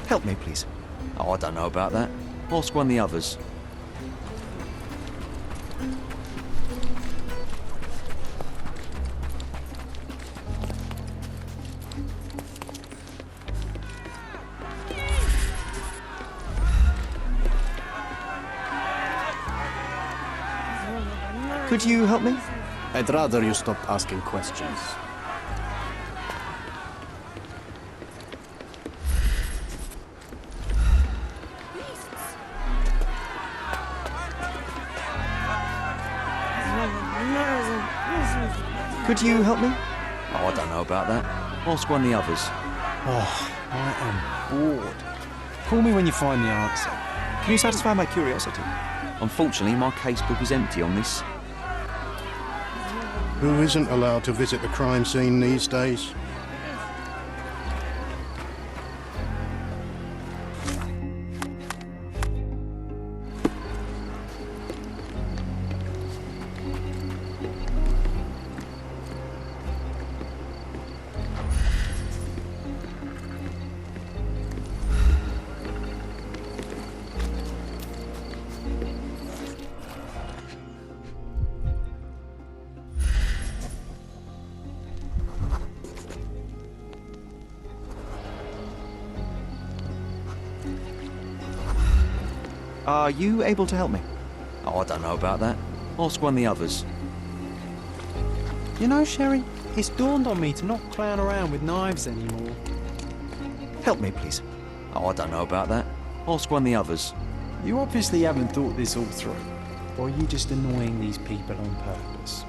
Help me, please. Oh, I don't know about that. Ask one of the others. Could you help me? I'd rather you stopped asking questions. Could you help me? Oh, I don't know about that. Ask one of the others. Oh, I am bored. Call me when you find the answer. Can you satisfy my curiosity? Unfortunately, my casebook is empty on this. Who isn't allowed to visit the crime scene these days? Are you able to help me? Oh, I don't know about that. Ask one of the others. You know, Sherry, it's dawned on me to not clown around with knives anymore. Help me, please. Oh, I don't know about that. Ask one of the others. You obviously haven't thought this all through. Or are you just annoying these people on purpose?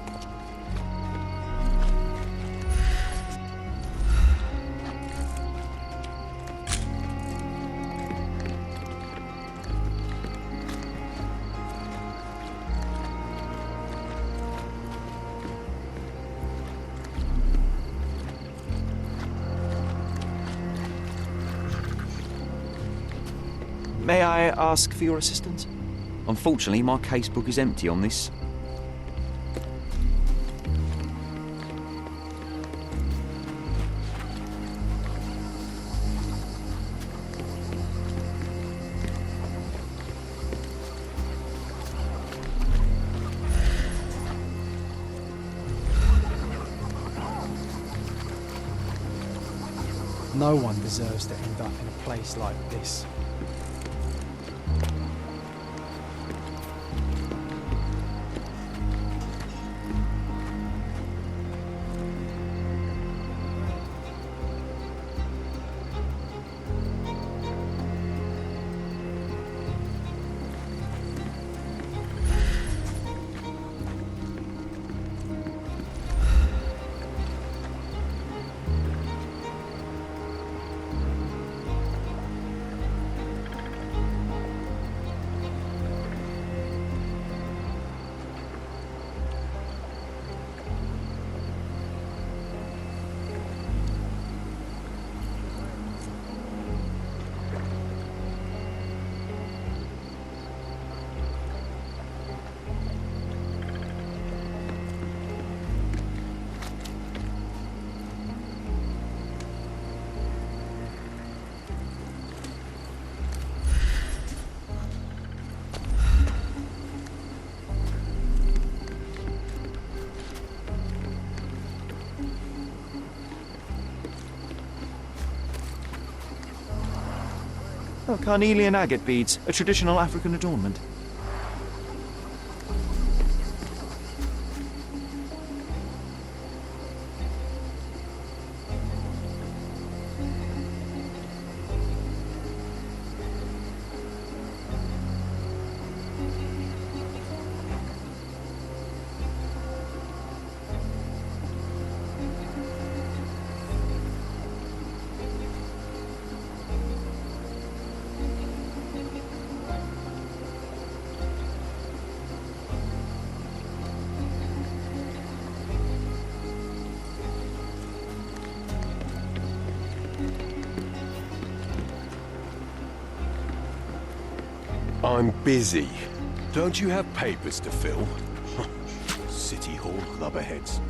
May I ask for your assistance? Unfortunately, my casebook is empty on this. No one deserves to end up in a place like this. Oh, carnelian agate beads, a traditional African adornment. I'm busy. Don't you have papers to fill? City Hall lubberheads.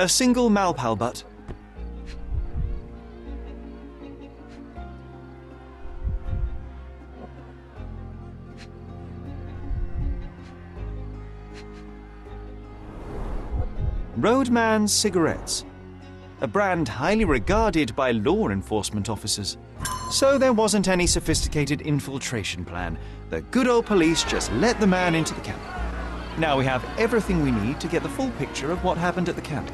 A single Malpal butt. Roadman cigarettes. A brand highly regarded by law enforcement officers. So there wasn't any sophisticated infiltration plan. The good old police just let the man into the camp. Now we have everything we need to get the full picture of what happened at the camp.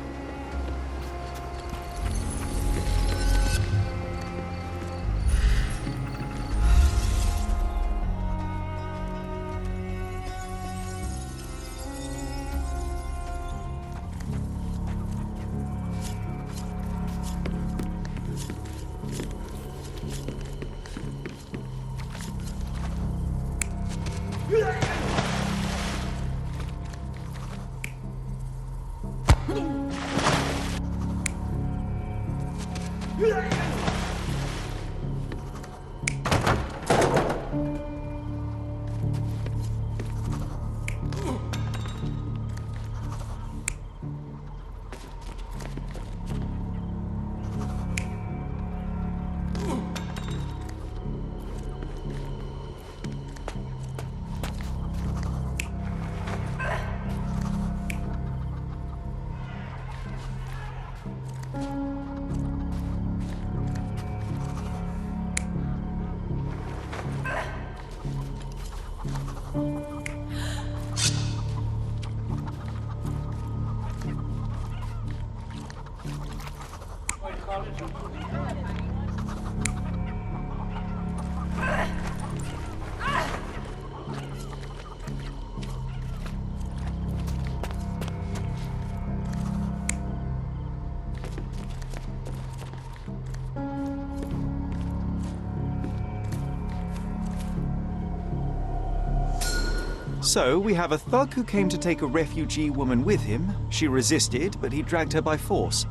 So, we have a thug who came to take a refugee woman with him. She resisted, but he dragged her by force.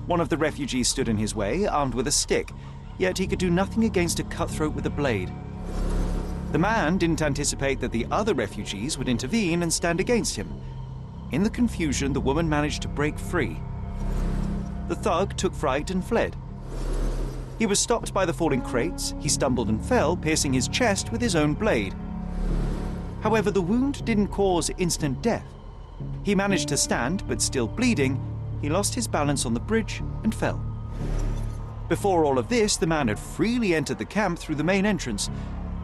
One of the refugees stood in his way, armed with a stick, yet he could do nothing against a cutthroat with a blade. The man didn't anticipate that the other refugees would intervene and stand against him. In the confusion, the woman managed to break free. The thug took fright and fled. He was stopped by the falling crates. He stumbled and fell, piercing his chest with his own blade. However, the wound didn't cause instant death. He managed to stand, but still bleeding, he lost his balance on the bridge and fell. Before all of this, the man had freely entered the camp through the main entrance.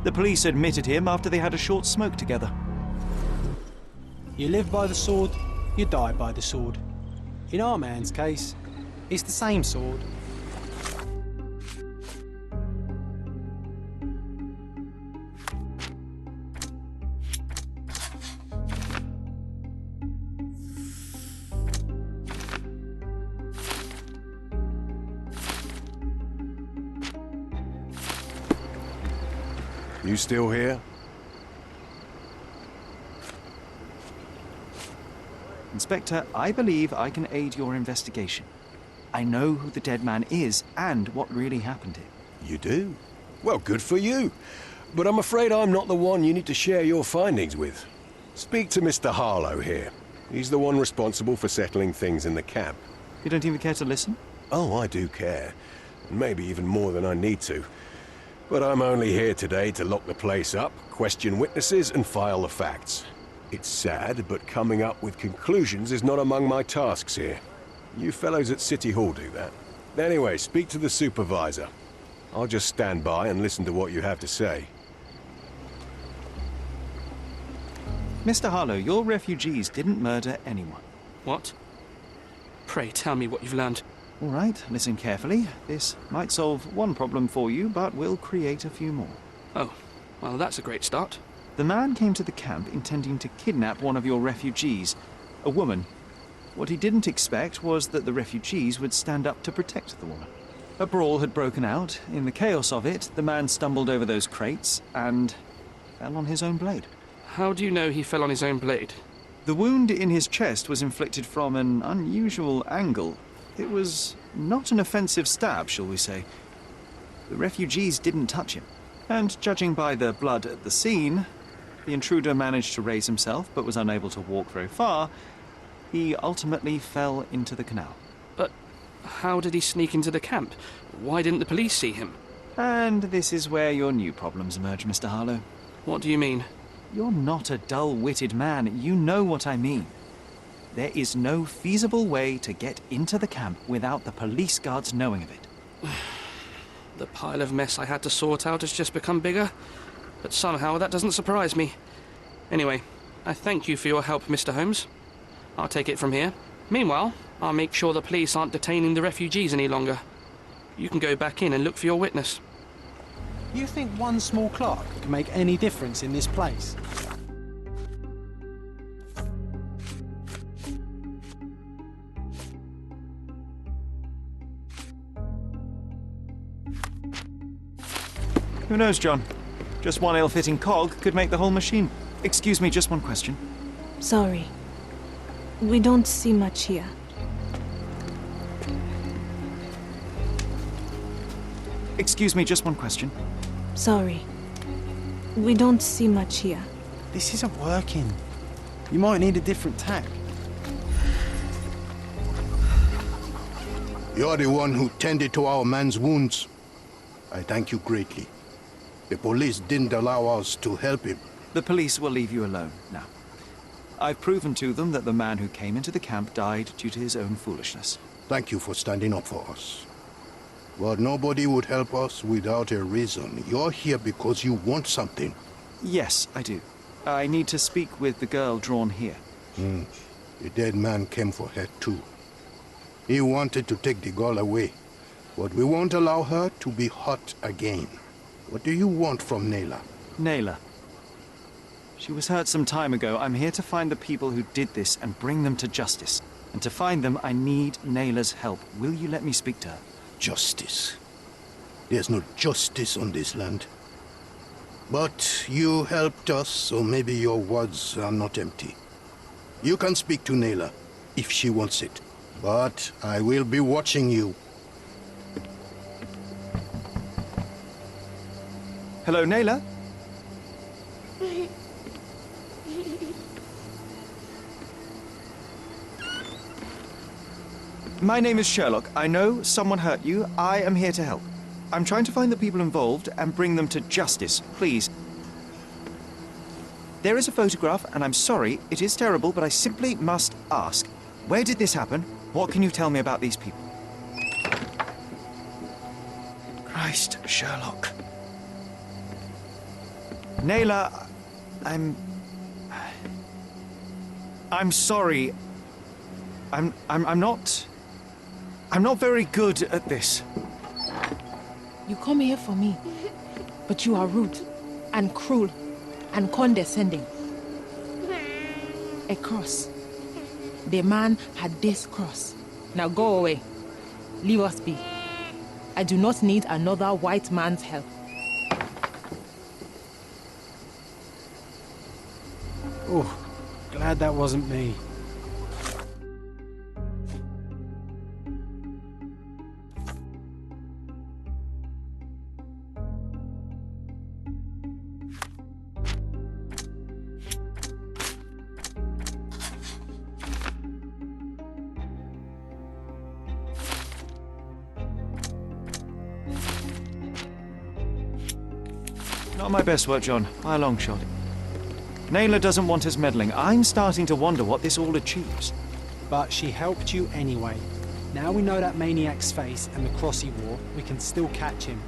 The police admitted him after they had a short smoke together. You live by the sword, you die by the sword. In our man's case, it's the same sword. You still here? Inspector, I believe I can aid your investigation. I know who the dead man is and what really happened here. You do? Well, good for you. But I'm afraid I'm not the one you need to share your findings with. Speak to Mr. Harlow here. He's the one responsible for settling things in the camp. You don't even care to listen? Oh, I do care. Maybe even more than I need to. But I'm only here today to lock the place up, question witnesses, and file the facts. It's sad, but coming up with conclusions is not among my tasks here. You fellows at City Hall do that. Anyway, speak to the supervisor. I'll just stand by and listen to what you have to say. Mr. Harlow, your refugees didn't murder anyone. What? Pray tell me what you've learned. All right, listen carefully. This might solve one problem for you, but will create a few more. Oh, well, that's a great start. The man came to the camp intending to kidnap one of your refugees, a woman. What he didn't expect was that the refugees would stand up to protect the woman. A brawl had broken out. In the chaos of it, the man stumbled over those crates and fell on his own blade. How do you know he fell on his own blade? The wound in his chest was inflicted from an unusual angle. It was not an offensive stab, shall we say. The refugees didn't touch him. And judging by the blood at the scene, the intruder managed to raise himself but was unable to walk very far. He ultimately fell into the canal. But how did he sneak into the camp? Why didn't the police see him? And this is where your new problems emerge, Mr. Harlow. What do you mean? You're not a dull-witted man. You know what I mean. There is no feasible way to get into the camp without the police guards knowing of it. The pile of mess I had to sort out has just become bigger, but somehow that doesn't surprise me. Anyway, I thank you for your help, Mr. Holmes. I'll take it from here. Meanwhile, I'll make sure the police aren't detaining the refugees any longer. You can go back in and look for your witness. You think one small clerk can make any difference in this place? Who knows, John? Just one ill-fitting cog could make the whole machine. Excuse me, just one question. Sorry. We don't see much here. Excuse me, just one question. Sorry. We don't see much here. This isn't working. You might need a different tack. You're the one who tended to our man's wounds. I thank you greatly. The police didn't allow us to help him. The police will leave you alone now. I've proven to them that the man who came into the camp died due to his own foolishness. Thank you for standing up for us. But nobody would help us without a reason. You're here because you want something. Yes, I do. I need to speak with the girl drawn here. The dead man came for her too. He wanted to take the girl away, but we won't allow her to be hurt again. What do you want from Naylor? Naylor. She was hurt some time ago. I'm here to find the people who did this and bring them to justice. And to find them, I need Naylor's help. Will you let me speak to her? Justice. There's no justice on this land. But you helped us, so maybe your words are not empty. You can speak to Naylor, if she wants it. But I will be watching you. Hello, Naylor? My name is Sherlock. I know someone hurt you. I am here to help. I'm trying to find the people involved and bring them to justice. Please. There is a photograph, and I'm sorry, it is terrible, but I simply must ask. Where did this happen? What can you tell me about these people? Christ, Sherlock. Naylor, I'm sorry. I'm not very good at this. You come here for me, but you are rude and cruel and condescending. A cross. The man had this cross. Now go away. Leave us be. I do not need another white man's help. Oh, glad that wasn't me. Not my best work, John, by a long shot. Naylor doesn't want us meddling. I'm starting to wonder what this all achieves. But she helped you anyway. Now we know that maniac's face and the cross he wore, we can still catch him.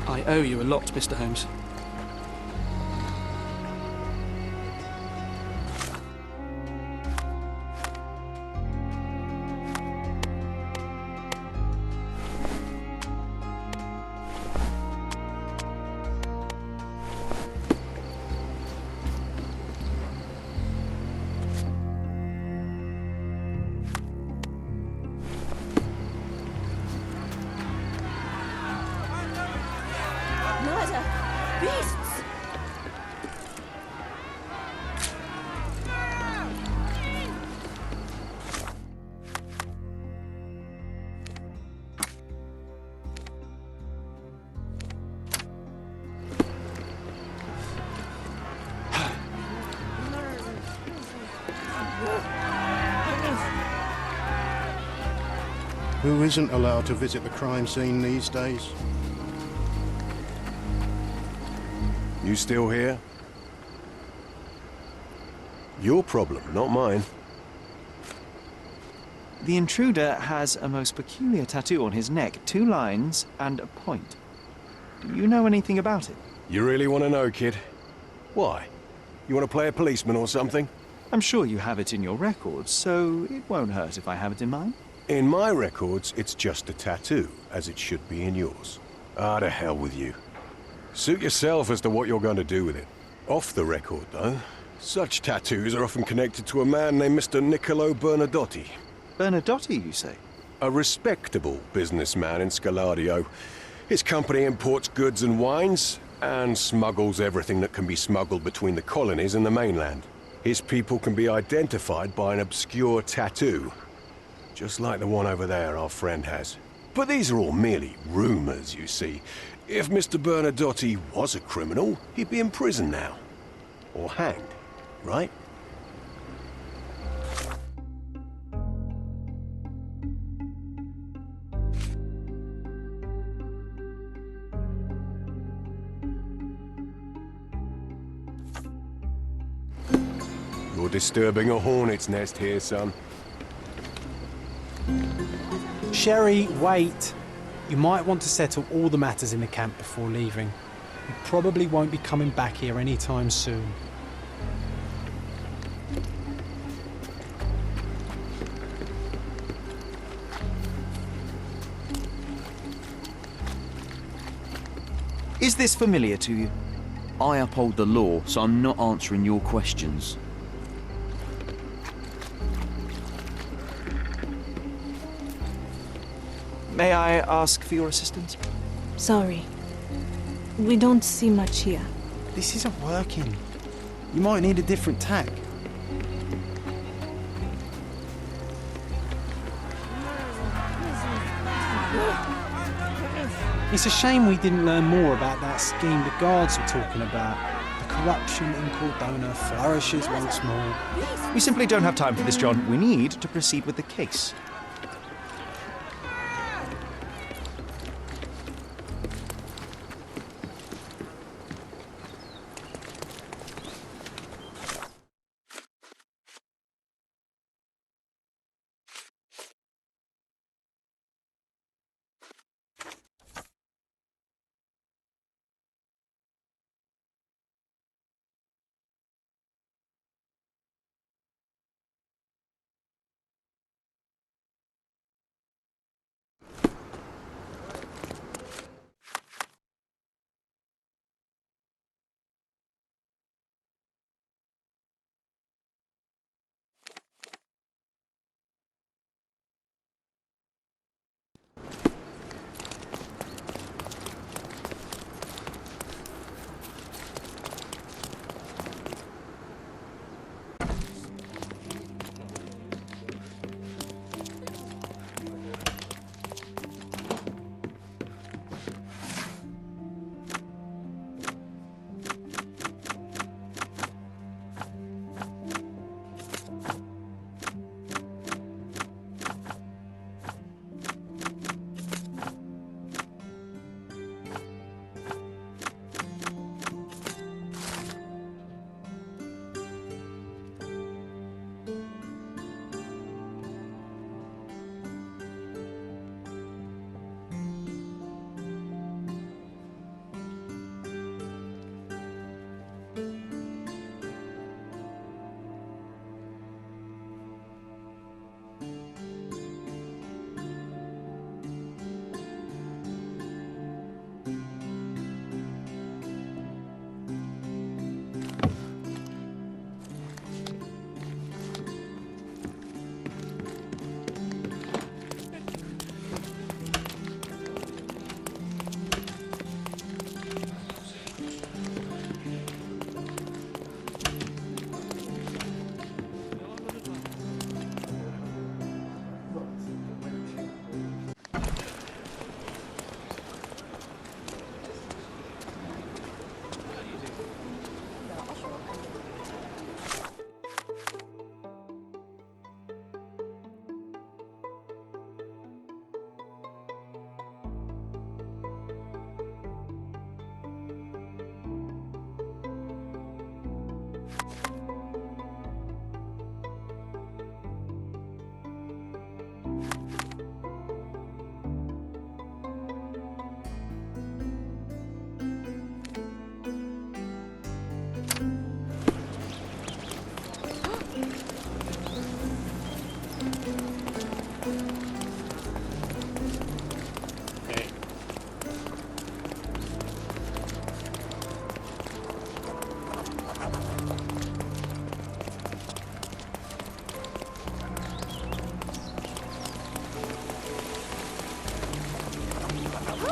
I owe you a lot, Mr. Holmes. Who isn't allowed to visit the crime scene these days? You still here? Your problem, not mine. The intruder has a most peculiar tattoo on his neck, 2 lines and a point. Do you know anything about it? You really want to know, kid? Why? You want to play a policeman or something? I'm sure you have it in your records, so it won't hurt if I have it in mine. In my records, it's just a tattoo, as it should be in yours. Ah, to hell with you. Suit yourself as to what you're going to do with it. Off the record, though, such tattoos are often connected to a man named Mr. Niccolo Bernadotti. Bernadotti, you say? A respectable businessman in Scaladio. His company imports goods and wines, and smuggles everything that can be smuggled between the colonies and the mainland. His people can be identified by an obscure tattoo, just like the one over there our friend has. But these are all merely rumors, you see. If Mr. Bernadotti was a criminal, he'd be in prison now. Or hanged, right? You're disturbing a hornet's nest here, son. Sherry, wait. You might want to settle all the matters in the camp before leaving. You probably won't be coming back here anytime soon. Is this familiar to you? I uphold the law, so I'm not answering your questions. May I ask for your assistance? Sorry. We don't see much here. This isn't working. You might need a different tack. It's a shame we didn't learn more about that scheme the guards were talking about. The corruption in Cordona flourishes once more. We simply don't have time for this, John. We need to proceed with the case.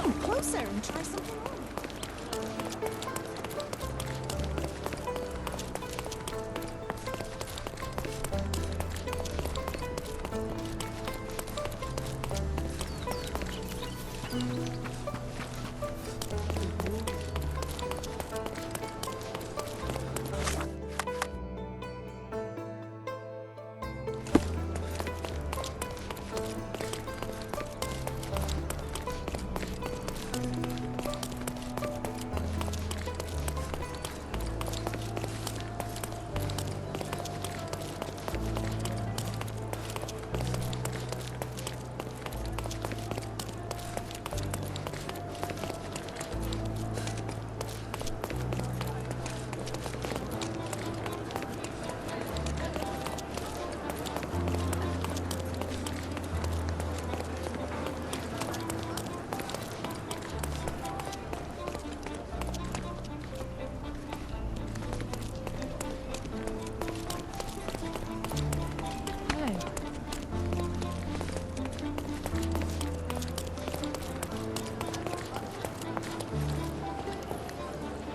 Come closer and try something on.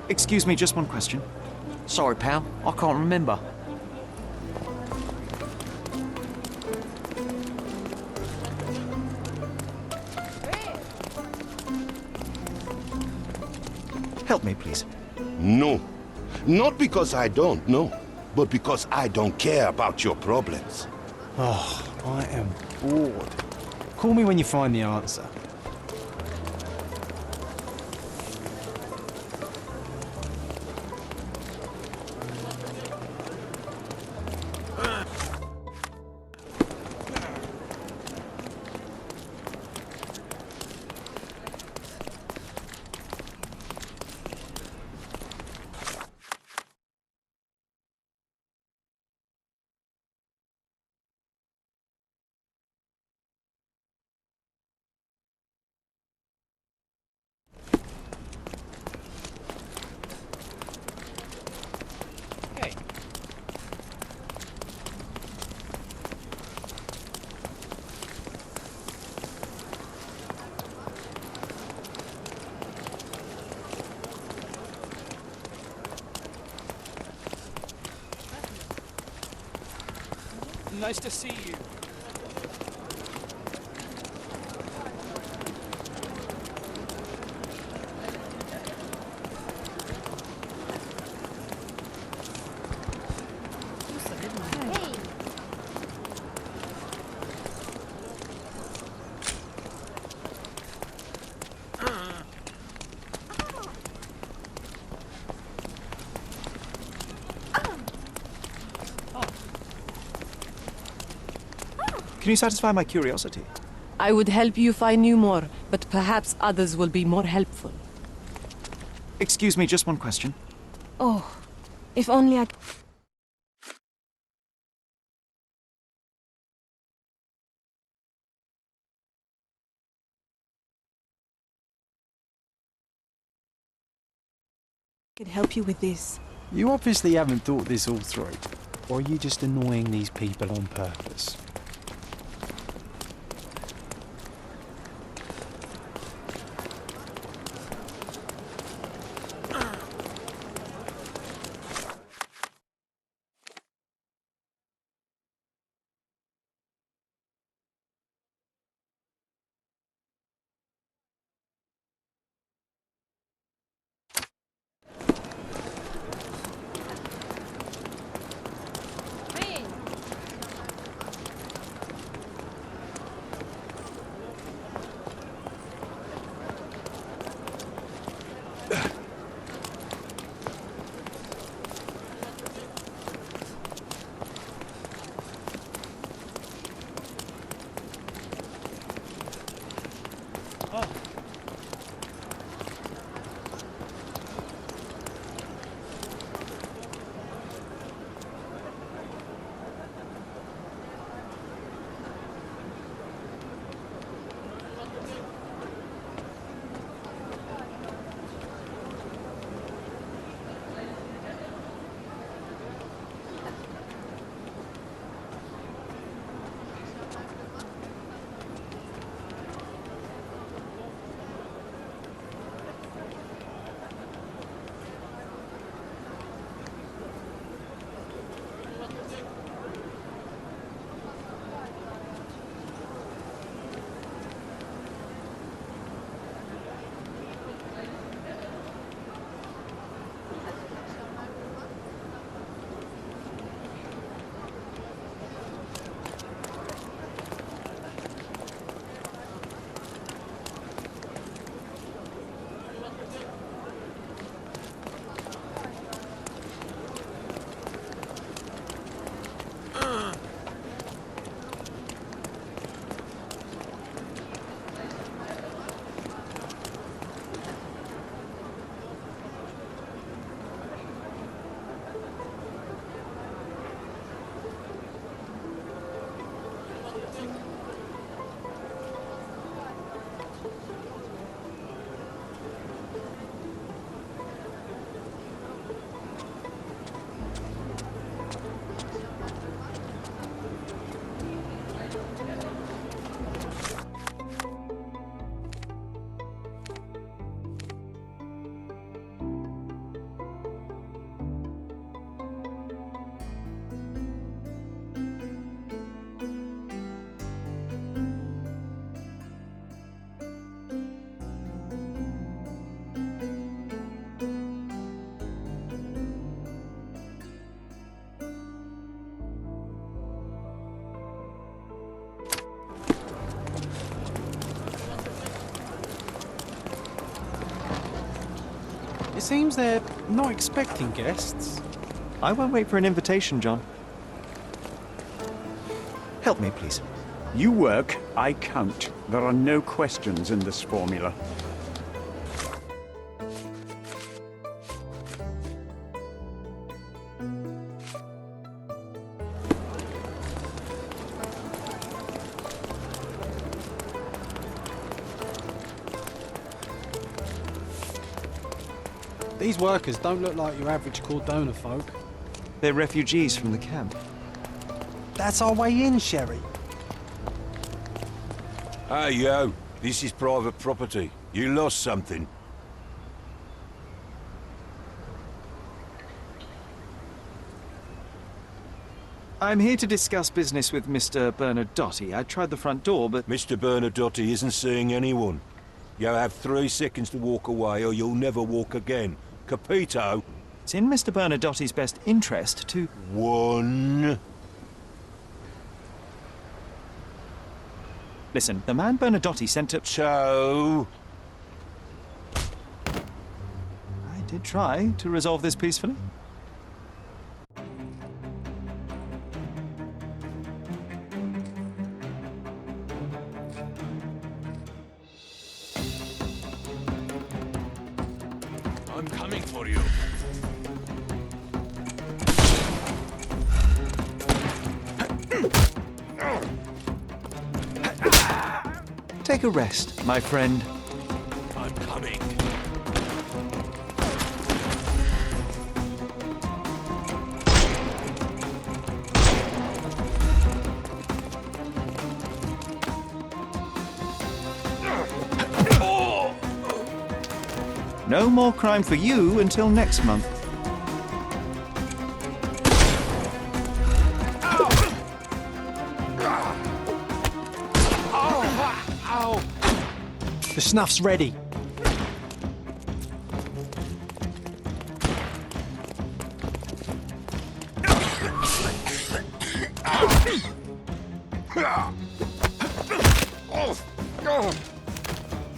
Excuse me, just one question. Sorry, pal. I can't remember. Help me, please. No. Not because I don't know, but because I don't care about your problems. Oh, I am bored. Call me when you find the answer. Nice to see you. Hey, Can you satisfy my curiosity? I would help you find you more, but perhaps others will be more helpful. Excuse me, just one question. Oh, if only I... could help you with this. You obviously haven't thought this all through. Or are you just annoying these people on purpose? It seems they're not expecting guests. I won't wait for an invitation, John. Help me, please. You work, I count. There are no questions in this formula. These workers don't look like your average Cordona folk. They're refugees from the camp. That's our way in, Sherry. Hey, yo. This is private property. You lost something. I'm here to discuss business with Mr. Bernadotti. I tried the front door, but... Mr. Bernadotti isn't seeing anyone. You have 3 seconds to walk away or you'll never walk again. Capito? It's in Mr. Bernadotti's best interest to... 1. Listen, the man Bernadotti sent to... 2. I did try to resolve this peacefully. I'm coming for you. Take a rest, my friend. I'm coming. No more crime for you until next month. The snuff's ready.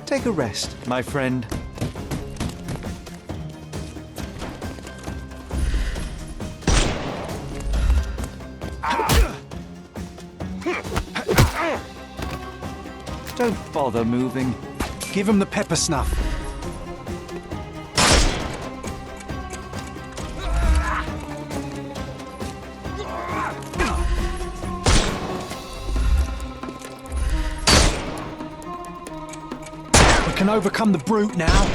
Take a rest, my friend. Don't bother moving. Give him the pepper snuff. We can overcome the brute now.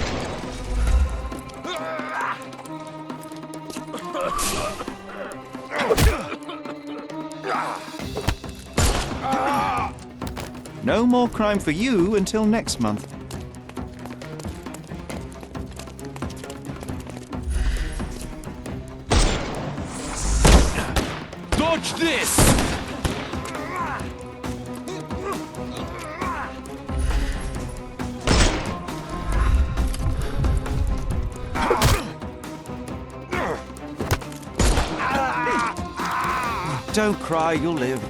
No more crime for you until next month. Dodge this! Don't cry, you'll live.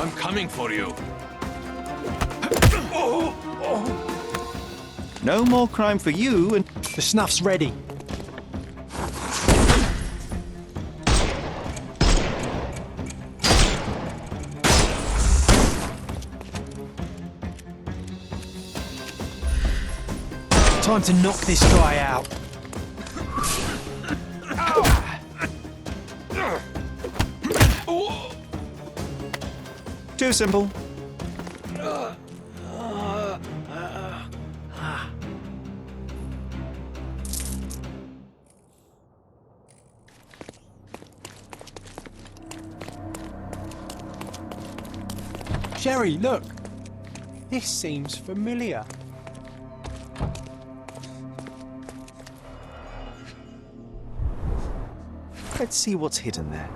I'm coming for you. No more crime for you and... The snuff's ready. Time to knock this guy out. Too simple. Sherry, look. This seems familiar. Let's see what's hidden there.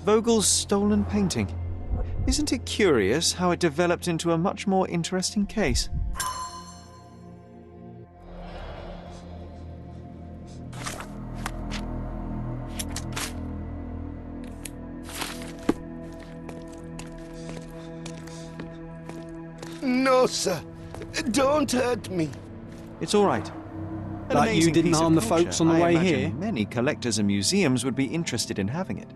Vogel's stolen painting. Isn't it curious how it developed into a much more interesting case? No, sir. Don't hurt me. It's all right. An Like you amazing didn't piece of harm the culture. folks on the I way imagine here? Many collectors and museums would be interested in having it.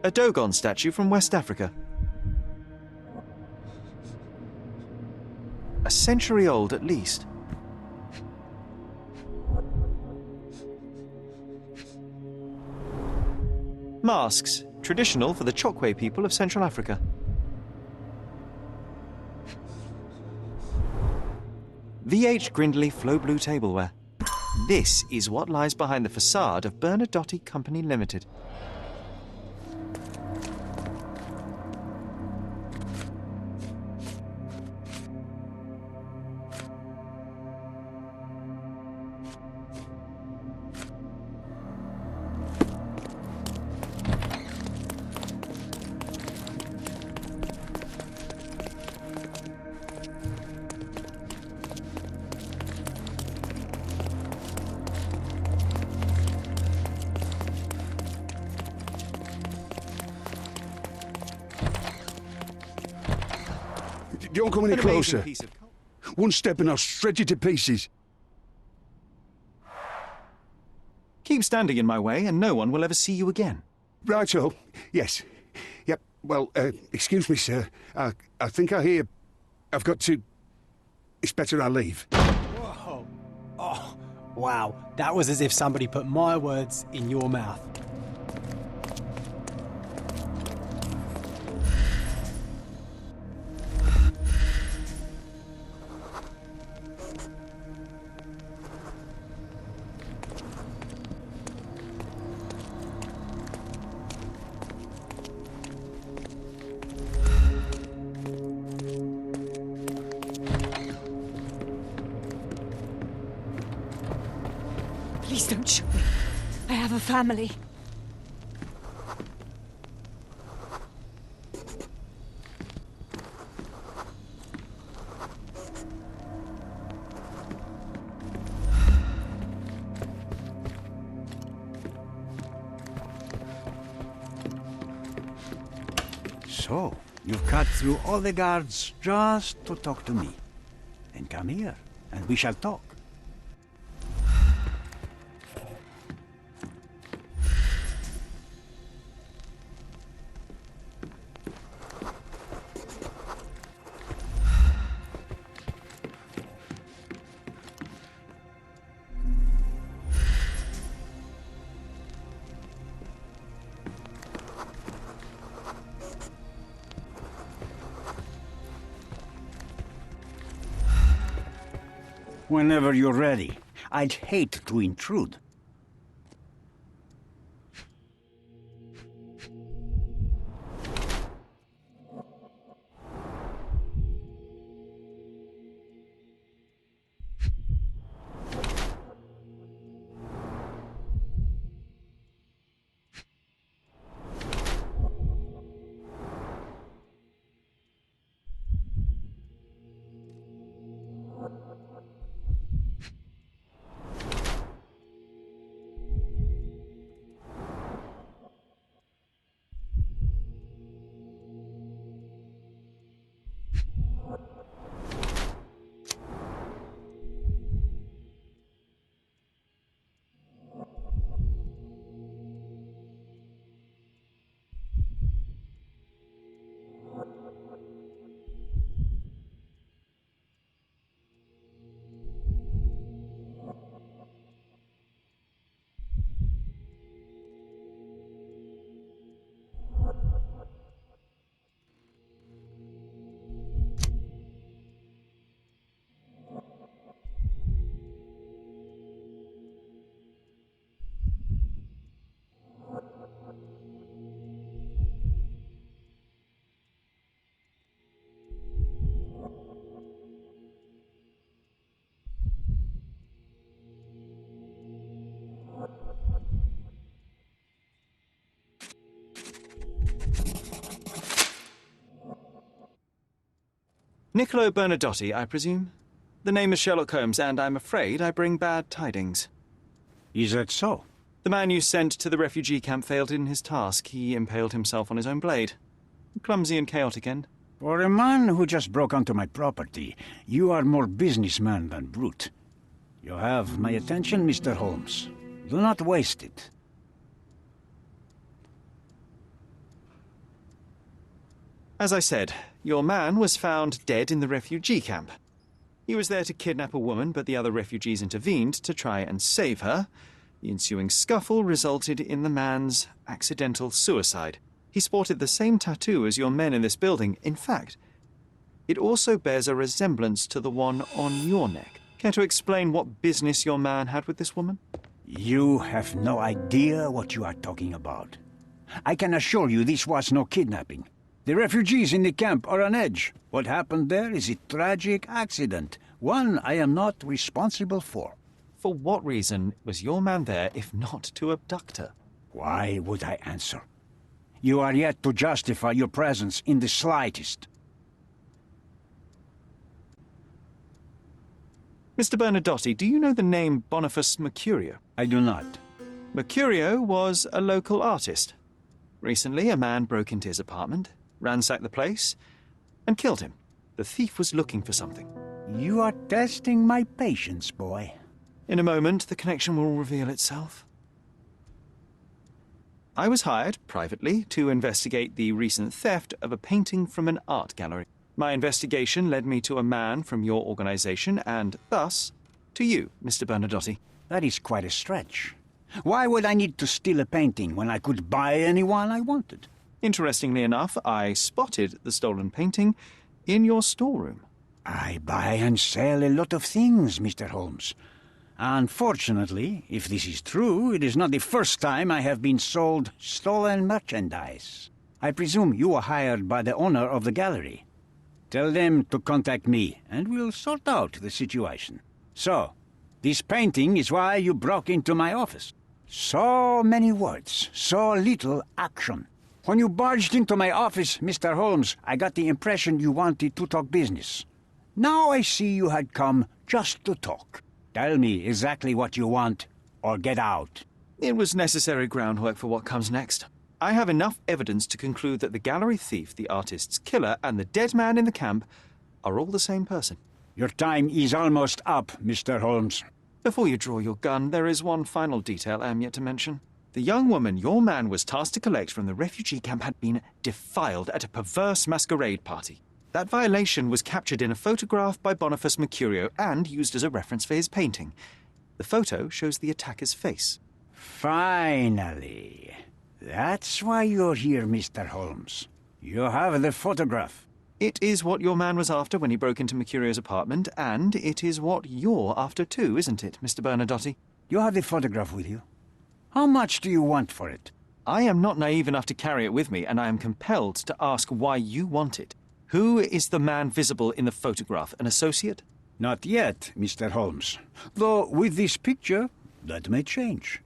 A Dogon statue from West Africa. A century old at least. Masks, traditional for the Chokwe people of Central Africa. VH Grindley Flow Blue tableware. This is what lies behind the facade of Bernadotte Company Limited. Don't come any An amazing closer. piece of One step and I'll shred you to pieces. Keep standing in my way and no one will ever see you again. Righto. Yes. Yep. Well, excuse me, sir. I think I hear... I've got to... It's better I leave. Whoa. Oh, wow. That was as if somebody put my words in your mouth. Please don't shoot me. I have a family. So, you've cut through all the guards just to talk to me. Then come here, and we shall talk. Whenever you're ready. I'd hate to intrude. Niccolo Bernadotti, I presume? The name is Sherlock Holmes, and I'm afraid I bring bad tidings. Is that so? The man you sent to the refugee camp failed in his task. He impaled himself on his own blade. Clumsy and chaotic end. For a man who just broke onto my property, you are more businessman than brute. You have my attention, Mr. Holmes. Do not waste it. As I said, your man was found dead in the refugee camp. He was there to kidnap a woman, but the other refugees intervened to try and save her. The ensuing scuffle resulted in the man's accidental suicide. He sported the same tattoo as your men in this building. In fact, it also bears a resemblance to the one on your neck. Care to explain what business your man had with this woman? You have no idea what you are talking about. I can assure you this was no kidnapping. The refugees in the camp are on edge. What happened there is a tragic accident, one I am not responsible for. For what reason was your man there if not to abduct her? Why would I answer? You are yet to justify your presence in the slightest. Mr. Bernadotti, do you know the name Boniface Mercurio? I do not. Mercurio was a local artist. Recently, a man broke into his apartment, ransacked the place, and killed him. The thief was looking for something. You are testing my patience, boy. In a moment, the connection will reveal itself. I was hired, privately, to investigate the recent theft of a painting from an art gallery. My investigation led me to a man from your organization, and thus, to you, Mr. Bernadotti. That is quite a stretch. Why would I need to steal a painting when I could buy anyone I wanted? Interestingly enough, I spotted the stolen painting in your storeroom. I buy and sell a lot of things, Mr. Holmes. Unfortunately, if this is true, it is not the first time I have been sold stolen merchandise. I presume you were hired by the owner of the gallery. Tell them to contact me, and we'll sort out the situation. So, this painting is why you broke into my office. So many words, so little action. When you barged into my office, Mr. Holmes, I got the impression you wanted to talk business. Now I see you had come just to talk. Tell me exactly what you want, or get out. It was necessary groundwork for what comes next. I have enough evidence to conclude that the gallery thief, the artist's killer, and the dead man in the camp are all the same person. Your time is almost up, Mr. Holmes. Before you draw your gun, there is one final detail I am yet to mention. The young woman your man was tasked to collect from the refugee camp had been defiled at a perverse masquerade party. That violation was captured in a photograph by Boniface Mercurio and used as a reference for his painting. The photo shows the attacker's face. Finally. That's why you're here, Mr. Holmes. You have the photograph. It is what your man was after when he broke into Mercurio's apartment, and it is what you're after too, isn't it, Mr. Bernadotte? You have the photograph with you? How much do you want for it? I am not naive enough to carry it with me, and I am compelled to ask why you want it. Who is the man visible in the photograph? An associate? Not yet, Mr. Holmes. Though with this picture, that may change.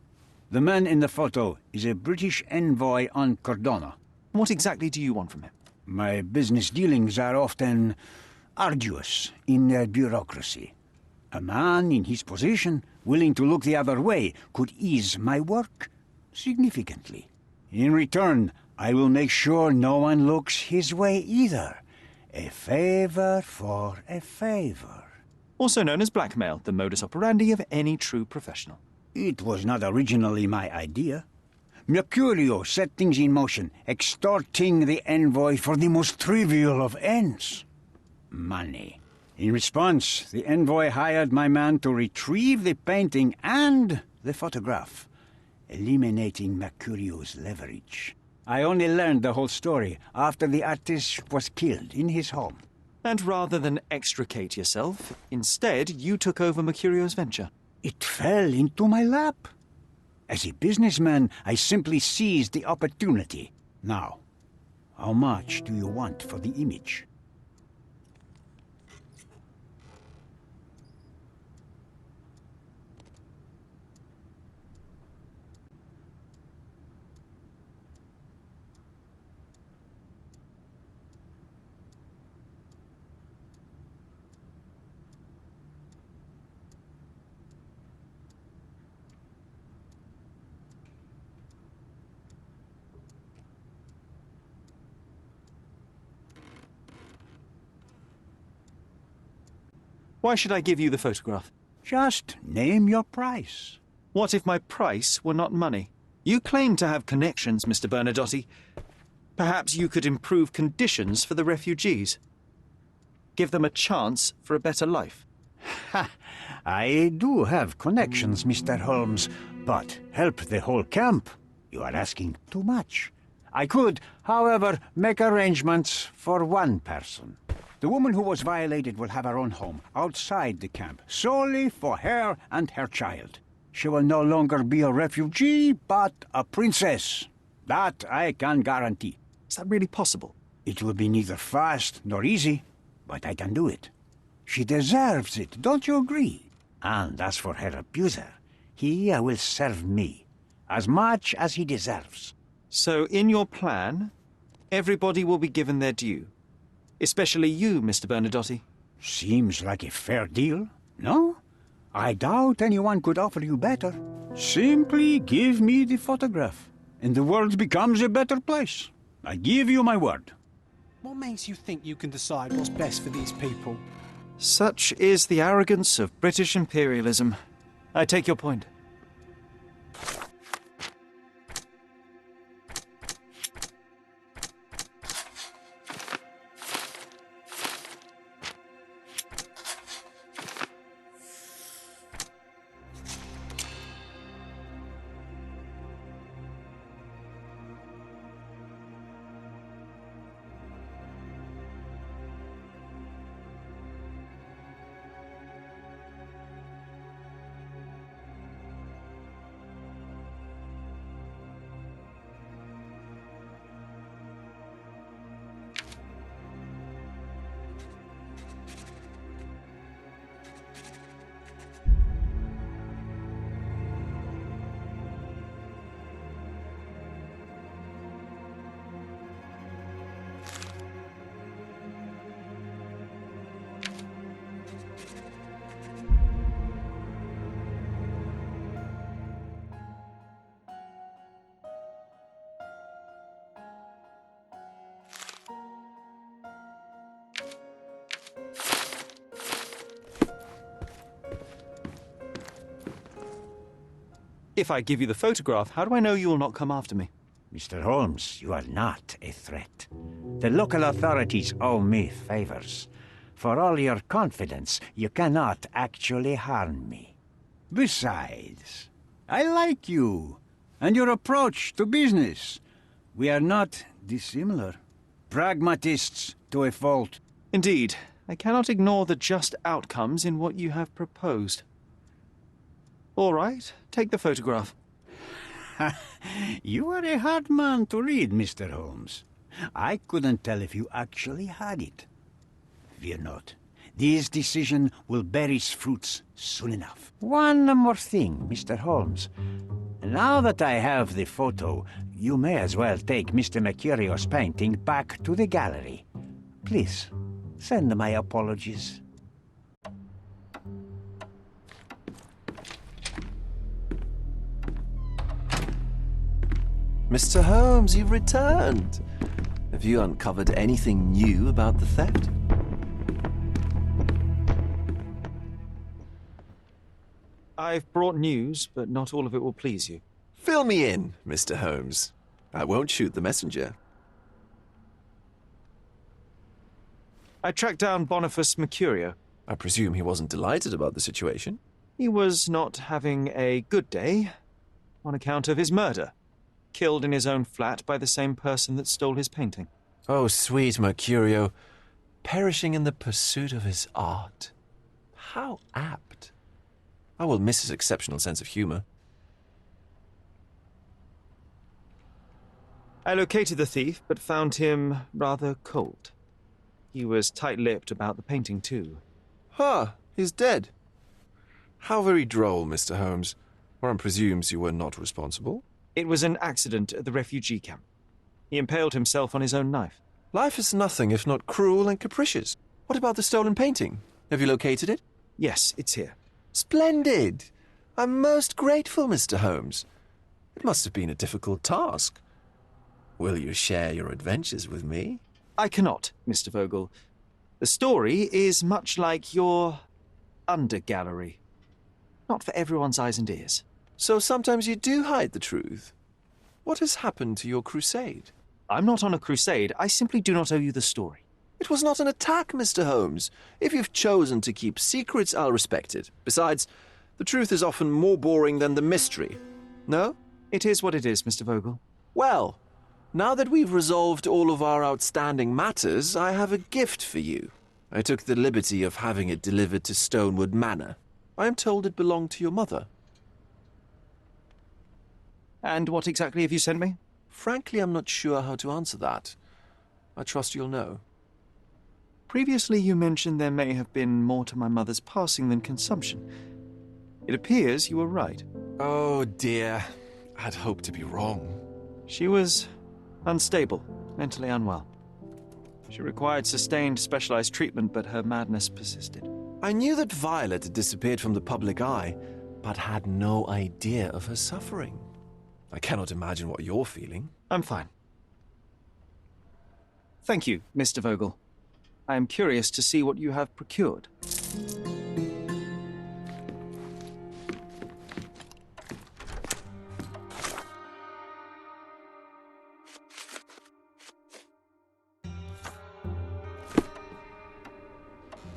The man in the photo is a British envoy on Cordona. What exactly do you want from him? My business dealings are often arduous in their bureaucracy. A man in his position, willing to look the other way, could ease my work significantly. In return, I will make sure no one looks his way either. A favor for a favor. Also known as blackmail, the modus operandi of any true professional. It was not originally my idea. Mercurio set things in motion, extorting the envoy for the most trivial of ends. Money. In response, the envoy hired my man to retrieve the painting and the photograph, eliminating Mercurio's leverage. I only learned the whole story after the artist was killed in his home. And rather than extricate yourself, instead you took over Mercurio's venture. It fell into my lap. As a businessman, I simply seized the opportunity. Now, how much do you want for the image? Why should I give you the photograph? Just name your price. What if my price were not money? You claim to have connections, Mr. Bernadotte. Perhaps you could improve conditions for the refugees. Give them a chance for a better life. Ha! I do have connections, Mr. Holmes, but help the whole camp? You are asking too much. I could, however, make arrangements for one person. The woman who was violated will have her own home outside the camp, solely for her and her child. She will no longer be a refugee, but a princess. That I can guarantee. Is that really possible? It will be neither fast nor easy, but I can do it. She deserves it, don't you agree? And as for her abuser, he will serve me, as much as he deserves. So in your plan, everybody will be given their due. Especially you, Mr. Bernadotte. Seems like a fair deal, no? I doubt anyone could offer you better. Simply give me the photograph, and the world becomes a better place. I give you my word. What makes you think you can decide what's best for these people? Such is the arrogance of British imperialism. I take your point. If I give you the photograph, how do I know you will not come after me? Mr. Holmes, you are not a threat. The local authorities owe me favors. For all your confidence, you cannot actually harm me. Besides, I like you and your approach to business. We are not dissimilar. Pragmatists to a fault. Indeed, I cannot ignore the just outcomes in what you have proposed. All right, take the photograph. You are a hard man to read, Mr. Holmes. I couldn't tell if you actually had it. Fear not. This decision will bear its fruits soon enough. One more thing, Mr. Holmes. Now that I have the photo, you may as well take Mr. Mercurio's painting back to the gallery. Please, send my apologies. Mr. Holmes, you've returned. Have you uncovered anything new about the theft? I've brought news, but not all of it will please you. Fill me in, Mr. Holmes. I won't shoot the messenger. I tracked down Boniface Mercurio. I presume he wasn't delighted about the situation? He was not having a good day on account of his murder. Killed in his own flat by the same person that stole his painting. Oh, sweet Mercurio. Perishing in the pursuit of his art. How apt. I will miss his exceptional sense of humor. I located the thief, but found him rather cold. He was tight-lipped about the painting, too. Ha! He's dead. How very droll, Mr. Holmes. One presumes you were not responsible? It was an accident at the refugee camp. He impaled himself on his own knife. Life is nothing if not cruel and capricious. What about the stolen painting? Have you located it? Yes, it's here. Splendid! I'm most grateful, Mr. Holmes. It must have been a difficult task. Will you share your adventures with me? I cannot, Mr. Vogel. The story is much like your undergallery. Not for everyone's eyes and ears. So sometimes you do hide the truth. What has happened to your crusade? I'm not on a crusade. I simply do not owe you the story. It was not an attack, Mr. Holmes. If you've chosen to keep secrets, I'll respect it. Besides, the truth is often more boring than the mystery. No? It is what it is, Mr. Vogel. Well, now that we've resolved all of our outstanding matters, I have a gift for you. I took the liberty of having it delivered to Stonewood Manor. I am told it belonged to your mother. And what exactly have you sent me? Frankly, I'm not sure how to answer that. I trust you'll know. Previously, you mentioned there may have been more to my mother's passing than consumption. It appears you were right. Oh, dear. I'd hoped to be wrong. She was unstable, mentally unwell. She required sustained, specialized treatment, but her madness persisted. I knew that Violet had disappeared from the public eye, but had no idea of her suffering. I cannot imagine what you're feeling. I'm fine. Thank you, Mr. Vogel. I am curious to see what you have procured.